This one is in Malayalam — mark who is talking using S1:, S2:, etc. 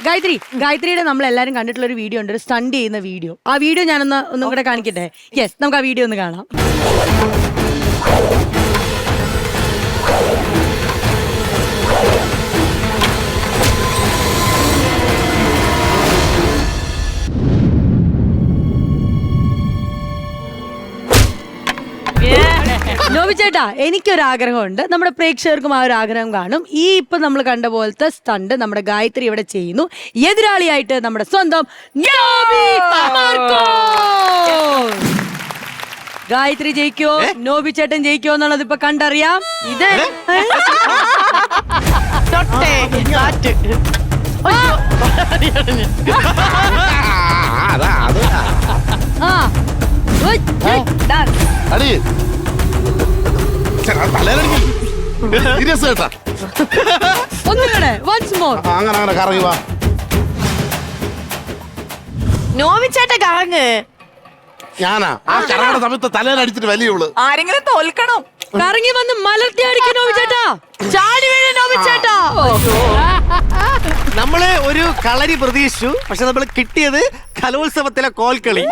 S1: ഗായത്രിയുടെ നമ്മൾ എല്ലാരും കണ്ടിട്ടുള്ള ഒരു വീഡിയോ ഉണ്ട്, ഒരു സ്റ്റണ്ട് ചെയ്യുന്ന വീഡിയോ. ആ വീഡിയോ ഒന്നും കൂടെ കാണിക്കട്ടെ. യെസ്, നമുക്ക് ആ വീഡിയോ ഒന്ന് കാണാം. നോബി ചേട്ടാ, എനിക്കൊരാഗ്രഹമുണ്ട്, നമ്മുടെ പ്രേക്ഷകർക്കും ആ ഒരു ആഗ്രഹം കാണും. ഈ ഇപ്പൊ നമ്മൾ കണ്ട പോലത്തെ സ്റ്റണ്ട് നമ്മുടെ ഗായത്രി ഇവിടെ ചെയ്യുന്നു. എതിരാളിയായിട്ട് നമ്മുടെ സ്വന്തം നോബി മാർക്കോസ്. ഗായത്രി ജയിക്കോ നോബി ചേട്ടൻ ജയിക്കോ എന്നുള്ളത് ഇപ്പൊ കണ്ടറിയാം. ഇത് ഒന്നുകൂടെ once more.
S2: അങ്ങനെ കറങ്ങി വാ.
S3: നോവിച്ചേട്ട കറങ്ങ്.
S2: ഞാനാ ആ കറങ്ങുന്ന സമയത്ത് തലയിലടിച്ചിട്ട് വലിയുള്ളു.
S3: ആരെങ്കിലും തോൽക്കണം.
S1: കറങ്ങി വന്ന് മലർത്തി അടിക്കും നോബി ചേട്ടാ. ചാടി വീഴും നോബി ചേട്ടാ.
S4: നമ്മള് ഒരു കളരി പ്രതീക്ഷിച്ചു, പക്ഷെ നമ്മൾ കിട്ടിയത് കലോത്സവത്തിലെ കോൽക്കളി.